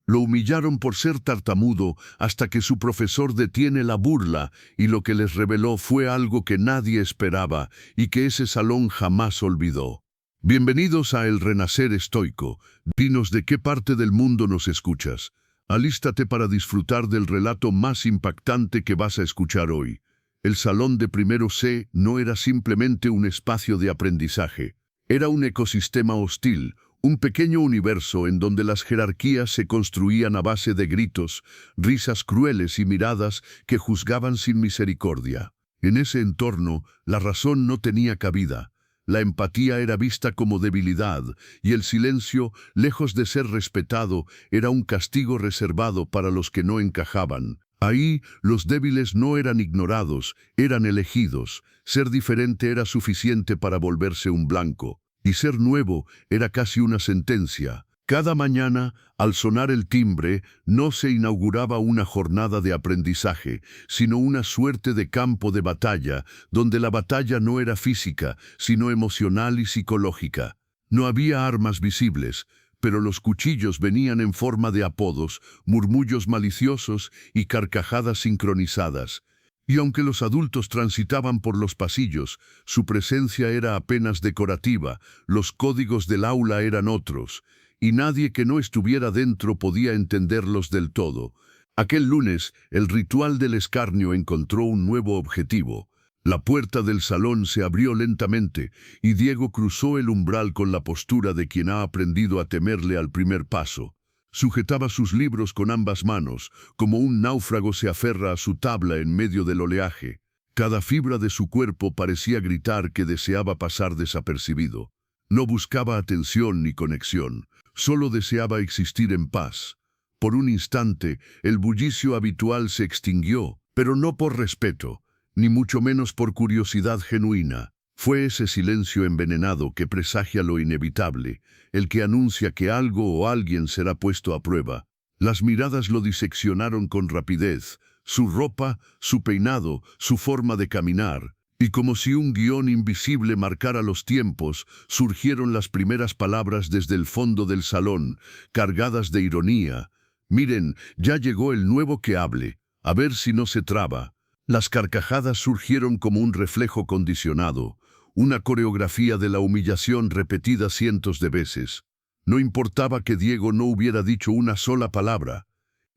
Lo humillaron por ser tartamudo hasta que su profesor detiene la burla y lo que les reveló fue algo que nadie esperaba y que ese salón jamás olvidó. Bienvenidos a El Renacer Estoico. Dinos de qué parte del mundo nos escuchas. Alístate para disfrutar del relato más impactante que vas a escuchar hoy. El salón de primero C no era simplemente un espacio de aprendizaje. Era un ecosistema hostil, un pequeño universo en donde las jerarquías se construían a base de gritos, risas crueles y miradas que juzgaban sin misericordia. En ese entorno, la razón no tenía cabida. La empatía era vista como debilidad, y el silencio, lejos de ser respetado, era un castigo reservado para los que no encajaban. Ahí, los débiles no eran ignorados, eran elegidos. Ser diferente era suficiente para volverse un blanco. Y ser nuevo era casi una sentencia. Cada mañana, al sonar el timbre, no se inauguraba una jornada de aprendizaje, sino una suerte de campo de batalla, donde la batalla no era física, sino emocional y psicológica. No había armas visibles, pero los cuchillos venían en forma de apodos, murmullos maliciosos y carcajadas sincronizadas. Y aunque los adultos transitaban por los pasillos, su presencia era apenas decorativa, los códigos del aula eran otros, y nadie que no estuviera dentro podía entenderlos del todo. Aquel lunes, el ritual del escarnio encontró un nuevo objetivo. La puerta del salón se abrió lentamente, y Diego cruzó el umbral con la postura de quien ha aprendido a temerle al primer paso. Sujetaba sus libros con ambas manos, como un náufrago se aferra a su tabla en medio del oleaje. Cada fibra de su cuerpo parecía gritar que deseaba pasar desapercibido. No buscaba atención ni conexión, solo deseaba existir en paz. Por un instante, el bullicio habitual se extinguió, pero no por respeto, ni mucho menos por curiosidad genuina. Fue ese silencio envenenado que presagia lo inevitable, el que anuncia que algo o alguien será puesto a prueba. Las miradas lo diseccionaron con rapidez, su ropa, su peinado, su forma de caminar, y como si un guión invisible marcara los tiempos, surgieron las primeras palabras desde el fondo del salón, cargadas de ironía. «Miren, ya llegó el nuevo que hable, a ver si no se traba». Las carcajadas surgieron como un reflejo condicionado, una coreografía de la humillación repetida cientos de veces. No importaba que Diego no hubiera dicho una sola palabra.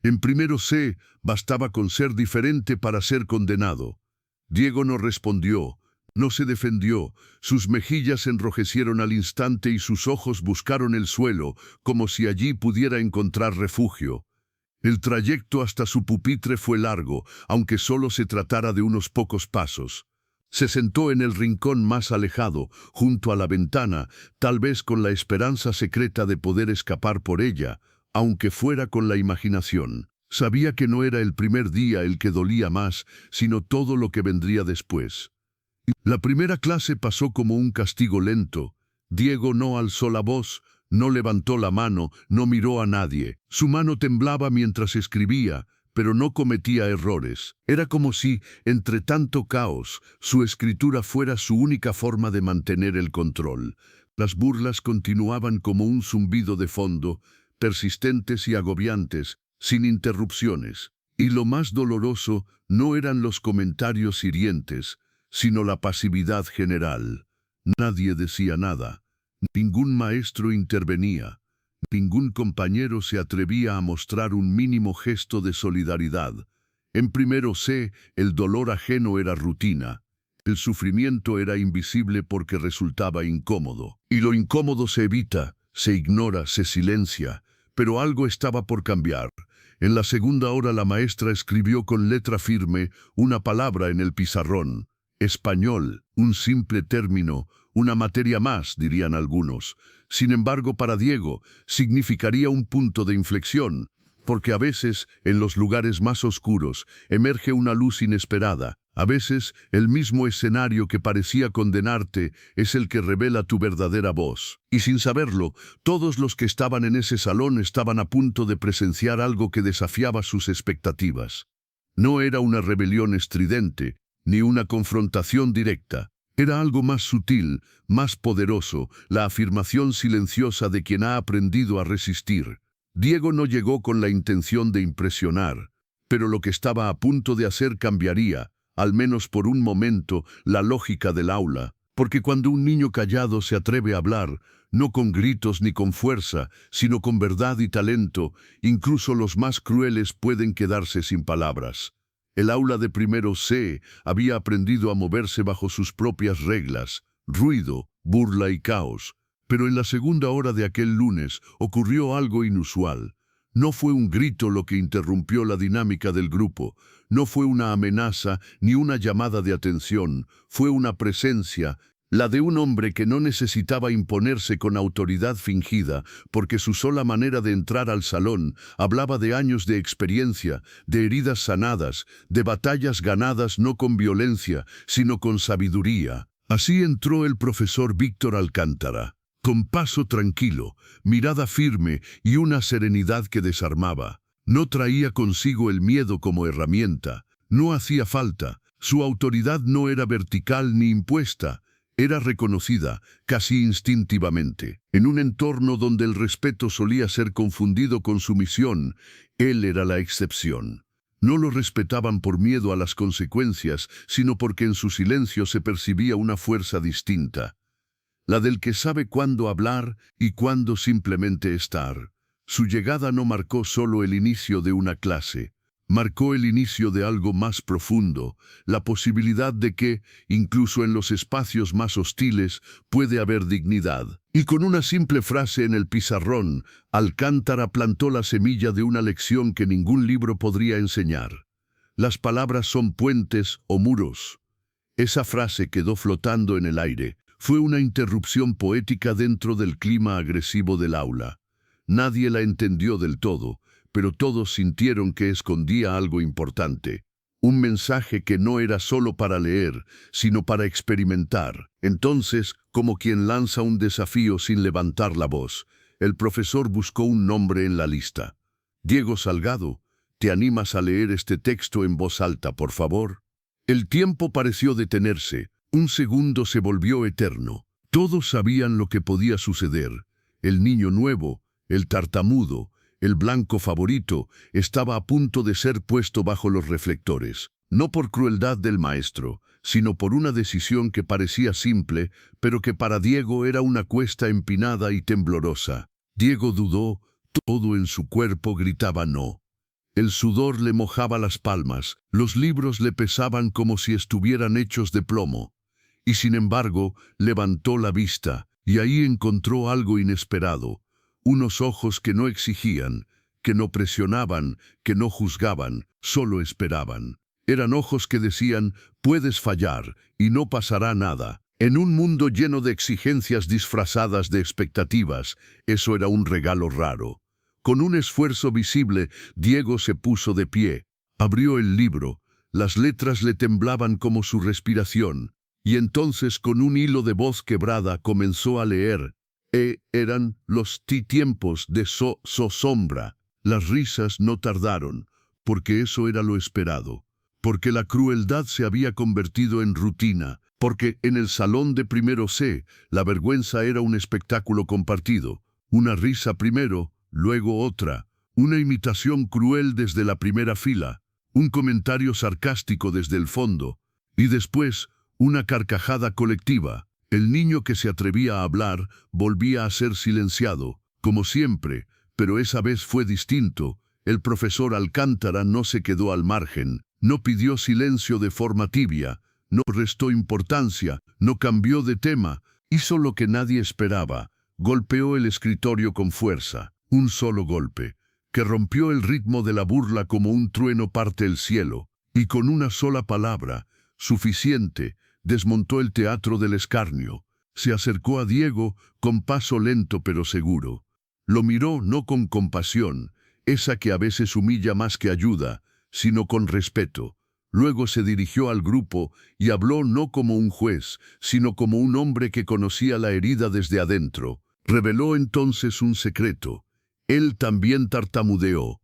En primero C, bastaba con ser diferente para ser condenado. Diego no respondió, no se defendió, sus mejillas enrojecieron al instante y sus ojos buscaron el suelo, como si allí pudiera encontrar refugio. El trayecto hasta su pupitre fue largo, aunque solo se tratara de unos pocos pasos. Se sentó en el rincón más alejado, junto a la ventana, tal vez con la esperanza secreta de poder escapar por ella, aunque fuera con la imaginación. Sabía que no era el primer día el que dolía más, sino todo lo que vendría después. La primera clase pasó como un castigo lento. Diego no alzó la voz, no levantó la mano, no miró a nadie. Su mano temblaba mientras escribía, pero no cometía errores. Era como si, entre tanto caos, su escritura fuera su única forma de mantener el control. Las burlas continuaban como un zumbido de fondo, persistentes y agobiantes, sin interrupciones. Y lo más doloroso no eran los comentarios hirientes, sino la pasividad general. Nadie decía nada. Ningún maestro intervenía. Ningún compañero se atrevía a mostrar un mínimo gesto de solidaridad. En primero C, el dolor ajeno era rutina. El sufrimiento era invisible porque resultaba incómodo. Y lo incómodo se evita, se ignora, se silencia. Pero algo estaba por cambiar. En la segunda hora la maestra escribió con letra firme una palabra en el pizarrón. Español, un simple término, una materia más, dirían algunos. Sin embargo, para Diego, significaría un punto de inflexión, porque a veces, en los lugares más oscuros, emerge una luz inesperada. A veces, el mismo escenario que parecía condenarte es el que revela tu verdadera voz. Y sin saberlo, todos los que estaban en ese salón estaban a punto de presenciar algo que desafiaba sus expectativas. No era una rebelión estridente, ni una confrontación directa. Era algo más sutil, más poderoso, la afirmación silenciosa de quien ha aprendido a resistir. Diego no llegó con la intención de impresionar, pero lo que estaba a punto de hacer cambiaría, al menos por un momento, la lógica del aula. Porque cuando un niño callado se atreve a hablar, no con gritos ni con fuerza, sino con verdad y talento, incluso los más crueles pueden quedarse sin palabras. El aula de primero C había aprendido a moverse bajo sus propias reglas, ruido, burla y caos. Pero en la segunda hora de aquel lunes ocurrió algo inusual. No fue un grito lo que interrumpió la dinámica del grupo, no fue una amenaza ni una llamada de atención, fue una presencia, la de un hombre que no necesitaba imponerse con autoridad fingida, porque su sola manera de entrar al salón hablaba de años de experiencia, de heridas sanadas, de batallas ganadas no con violencia, sino con sabiduría. Así entró el profesor Víctor Alcántara, con paso tranquilo, mirada firme y una serenidad que desarmaba. No traía consigo el miedo como herramienta, no hacía falta, su autoridad no era vertical ni impuesta, era reconocida, casi instintivamente. En un entorno donde el respeto solía ser confundido con sumisión, él era la excepción. No lo respetaban por miedo a las consecuencias, sino porque en su silencio se percibía una fuerza distinta. La del que sabe cuándo hablar y cuándo simplemente estar. Su llegada no marcó solo el inicio de una clase, marcó el inicio de algo más profundo, la posibilidad de que, incluso en los espacios más hostiles, puede haber dignidad. Y con una simple frase en el pizarrón, Alcántara plantó la semilla de una lección que ningún libro podría enseñar. Las palabras son puentes o muros. Esa frase quedó flotando en el aire. Fue una interrupción poética dentro del clima agresivo del aula. Nadie la entendió del todo, pero todos sintieron que escondía algo importante. Un mensaje que no era solo para leer, sino para experimentar. Entonces, como quien lanza un desafío sin levantar la voz, el profesor buscó un nombre en la lista. Diego Salgado, ¿te animas a leer este texto en voz alta, por favor? El tiempo pareció detenerse. Un segundo se volvió eterno. Todos sabían lo que podía suceder. El niño nuevo, el tartamudo, el blanco favorito, estaba a punto de ser puesto bajo los reflectores. No por crueldad del maestro, sino por una decisión que parecía simple, pero que para Diego era una cuesta empinada y temblorosa. Diego dudó, todo en su cuerpo gritaba no. El sudor le mojaba las palmas, los libros le pesaban como si estuvieran hechos de plomo. Y sin embargo, levantó la vista, y ahí encontró algo inesperado. Unos ojos que no exigían, que no presionaban, que no juzgaban, solo esperaban. Eran ojos que decían, puedes fallar, y no pasará nada. En un mundo lleno de exigencias disfrazadas de expectativas, eso era un regalo raro. Con un esfuerzo visible, Diego se puso de pie. Abrió el libro. Las letras le temblaban como su respiración. Y entonces, con un hilo de voz quebrada, comenzó a leer. Eran los tiempos de sombra. Las risas no tardaron, porque eso era lo esperado. Porque la crueldad se había convertido en rutina. Porque en el salón de primero C, la vergüenza era un espectáculo compartido. Una risa primero, luego otra. Una imitación cruel desde la primera fila. Un comentario sarcástico desde el fondo. Y después, una carcajada colectiva. El niño que se atrevía a hablar volvía a ser silenciado, como siempre, pero esa vez fue distinto. El profesor Alcántara no se quedó al margen, no pidió silencio de forma tibia, no restó importancia, no cambió de tema, hizo lo que nadie esperaba, golpeó el escritorio con fuerza, un solo golpe, que rompió el ritmo de la burla como un trueno parte el cielo, y con una sola palabra, suficiente, desmontó el teatro del escarnio. Se acercó a Diego con paso lento pero seguro. Lo miró no con compasión, esa que a veces humilla más que ayuda, sino con respeto. Luego se dirigió al grupo y habló no como un juez, sino como un hombre que conocía la herida desde adentro. Reveló entonces un secreto. Él también tartamudeó,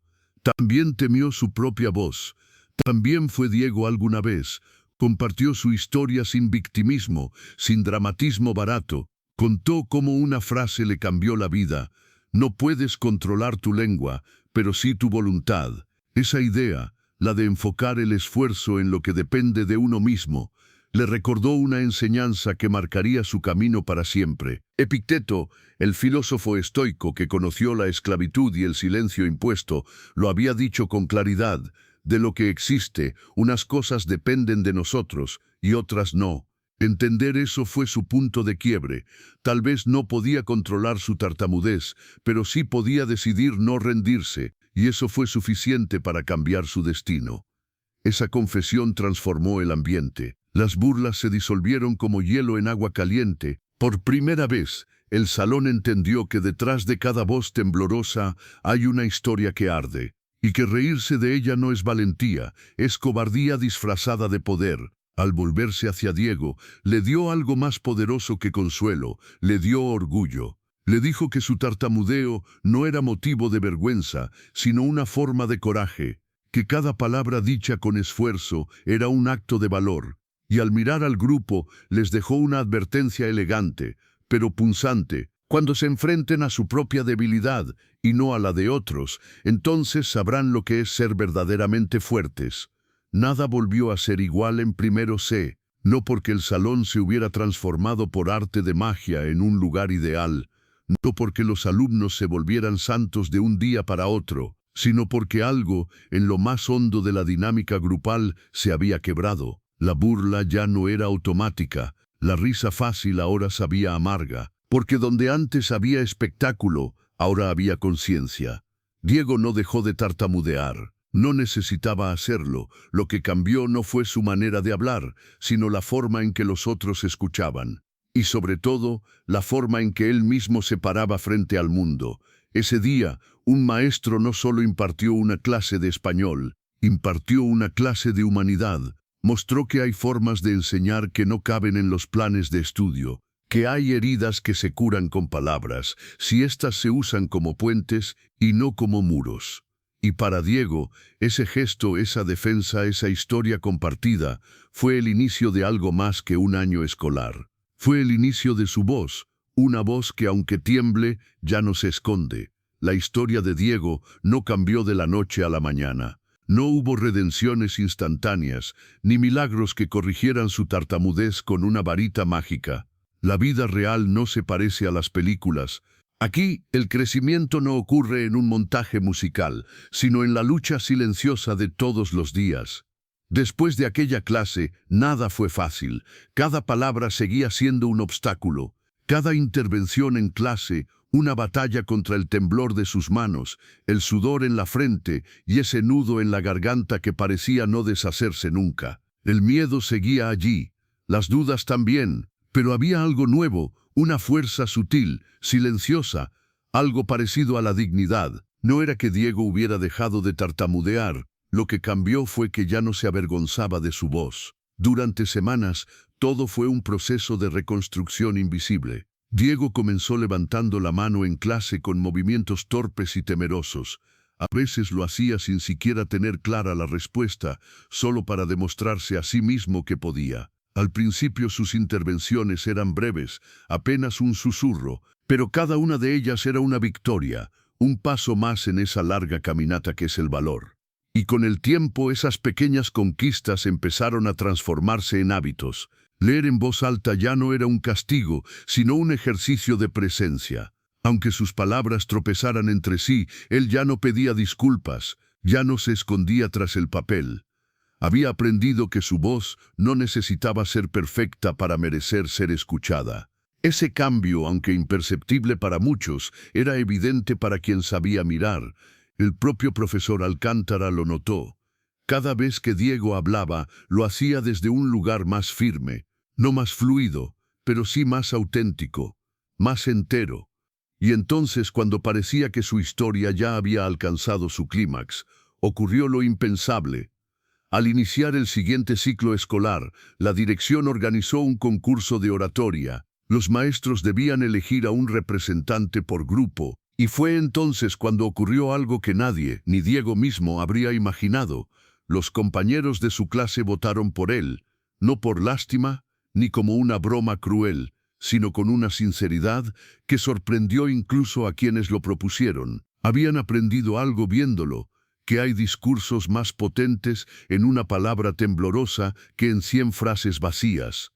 también temió su propia voz, también fue Diego alguna vez. Compartió su historia sin victimismo, sin dramatismo barato. Contó cómo una frase le cambió la vida. No puedes controlar tu lengua, pero sí tu voluntad. Esa idea, la de enfocar el esfuerzo en lo que depende de uno mismo, le recordó una enseñanza que marcaría su camino para siempre. Epicteto, el filósofo estoico que conoció la esclavitud y el silencio impuesto, lo había dicho con claridad: de lo que existe, unas cosas dependen de nosotros y otras no. Entender eso fue su punto de quiebre. Tal vez no podía controlar su tartamudez, pero sí podía decidir no rendirse, y eso fue suficiente para cambiar su destino. Esa confesión transformó el ambiente. Las burlas se disolvieron como hielo en agua caliente. Por primera vez, el salón entendió que detrás de cada voz temblorosa hay una historia que arde, y que reírse de ella no es valentía, es cobardía disfrazada de poder. Al volverse hacia Diego, le dio algo más poderoso que consuelo, le dio orgullo. Le dijo que su tartamudeo no era motivo de vergüenza, sino una forma de coraje, que cada palabra dicha con esfuerzo era un acto de valor. Y al mirar al grupo, les dejó una advertencia elegante, pero punzante: cuando se enfrenten a su propia debilidad y no a la de otros, entonces sabrán lo que es ser verdaderamente fuertes. Nada volvió a ser igual en primero C, no porque el salón se hubiera transformado por arte de magia en un lugar ideal, no porque los alumnos se volvieran santos de un día para otro, sino porque algo, en lo más hondo de la dinámica grupal, se había quebrado. La burla ya no era automática, la risa fácil ahora sabía amarga, porque donde antes había espectáculo, ahora había conciencia. Diego no dejó de tartamudear. No necesitaba hacerlo. Lo que cambió no fue su manera de hablar, sino la forma en que los otros escuchaban. Y sobre todo, la forma en que él mismo se paraba frente al mundo. Ese día, un maestro no solo impartió una clase de español, impartió una clase de humanidad. Mostró que hay formas de enseñar que no caben en los planes de estudio, que hay heridas que se curan con palabras, si éstas se usan como puentes y no como muros. Y para Diego, ese gesto, esa defensa, esa historia compartida, fue el inicio de algo más que un año escolar. Fue el inicio de su voz, una voz que aunque tiemble, ya no se esconde. La historia de Diego no cambió de la noche a la mañana. No hubo redenciones instantáneas, ni milagros que corrigieran su tartamudez con una varita mágica. La vida real no se parece a las películas. Aquí, el crecimiento no ocurre en un montaje musical, sino en la lucha silenciosa de todos los días. Después de aquella clase, nada fue fácil. Cada palabra seguía siendo un obstáculo. Cada intervención en clase, una batalla contra el temblor de sus manos, el sudor en la frente y ese nudo en la garganta que parecía no deshacerse nunca. El miedo seguía allí, las dudas también, pero había algo nuevo, una fuerza sutil, silenciosa, algo parecido a la dignidad. No era que Diego hubiera dejado de tartamudear, lo que cambió fue que ya no se avergonzaba de su voz. Durante semanas, todo fue un proceso de reconstrucción invisible. Diego comenzó levantando la mano en clase con movimientos torpes y temerosos. A veces lo hacía sin siquiera tener clara la respuesta, solo para demostrarse a sí mismo que podía. Al principio sus intervenciones eran breves, apenas un susurro, pero cada una de ellas era una victoria, un paso más en esa larga caminata que es el valor. Y con el tiempo esas pequeñas conquistas empezaron a transformarse en hábitos. Leer en voz alta ya no era un castigo, sino un ejercicio de presencia. Aunque sus palabras tropezaran entre sí, él ya no pedía disculpas, ya no se escondía tras el papel. Había aprendido que su voz no necesitaba ser perfecta para merecer ser escuchada. Ese cambio, aunque imperceptible para muchos, era evidente para quien sabía mirar. El propio profesor Alcántara lo notó. Cada vez que Diego hablaba, lo hacía desde un lugar más firme, no más fluido, pero sí más auténtico, más entero. Y entonces, cuando parecía que su historia ya había alcanzado su clímax, ocurrió lo impensable. Al iniciar el siguiente ciclo escolar, la dirección organizó un concurso de oratoria. Los maestros debían elegir a un representante por grupo, y fue entonces cuando ocurrió algo que nadie, ni Diego mismo, habría imaginado. Los compañeros de su clase votaron por él, no por lástima, ni como una broma cruel, sino con una sinceridad que sorprendió incluso a quienes lo propusieron. Habían aprendido algo viéndolo, que hay discursos más potentes en una palabra temblorosa que en 100 frases vacías.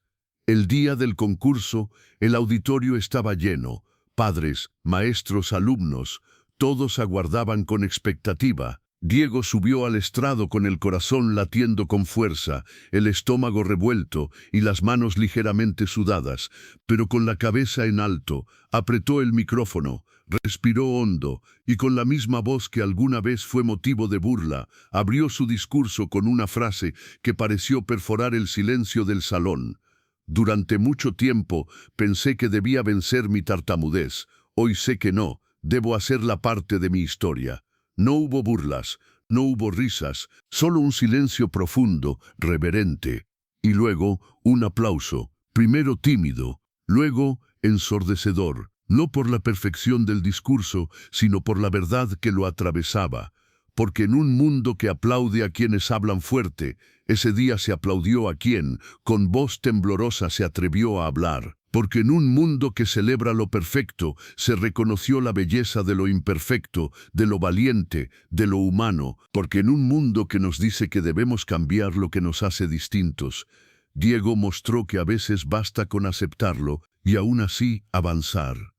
El día del concurso, el auditorio estaba lleno. Padres, maestros, alumnos, todos aguardaban con expectativa. Diego subió al estrado con el corazón latiendo con fuerza, el estómago revuelto y las manos ligeramente sudadas, pero con la cabeza en alto, apretó el micrófono, respiró hondo y con la misma voz que alguna vez fue motivo de burla, abrió su discurso con una frase que pareció perforar el silencio del salón. Durante mucho tiempo pensé que debía vencer mi tartamudez. Hoy sé que no, debo hacerla parte de mi historia. No hubo burlas, no hubo risas, solo un silencio profundo, reverente. Y luego un aplauso, primero tímido, luego ensordecedor, no por la perfección del discurso, sino por la verdad que lo atravesaba. Porque en un mundo que aplaude a quienes hablan fuerte, ese día se aplaudió a quien, con voz temblorosa, se atrevió a hablar. Porque en un mundo que celebra lo perfecto, se reconoció la belleza de lo imperfecto, de lo valiente, de lo humano. Porque en un mundo que nos dice que debemos cambiar lo que nos hace distintos, Diego mostró que a veces basta con aceptarlo y aún así avanzar.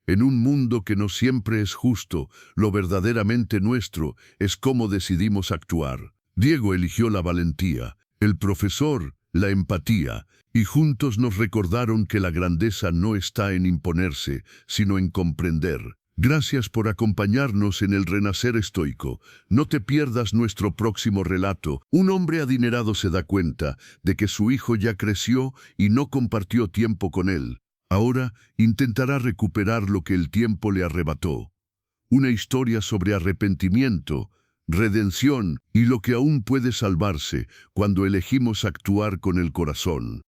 En un mundo que no siempre es justo, lo verdaderamente nuestro es cómo decidimos actuar. Diego eligió la valentía, el profesor, la empatía, y juntos nos recordaron que la grandeza no está en imponerse, sino en comprender. Gracias por acompañarnos en el Renacer Estoico. No te pierdas nuestro próximo relato. Un hombre adinerado se da cuenta de que su hijo ya creció y no compartió tiempo con él. Ahora intentará recuperar lo que el tiempo le arrebató. Una historia sobre arrepentimiento, redención y lo que aún puede salvarse cuando elegimos actuar con el corazón.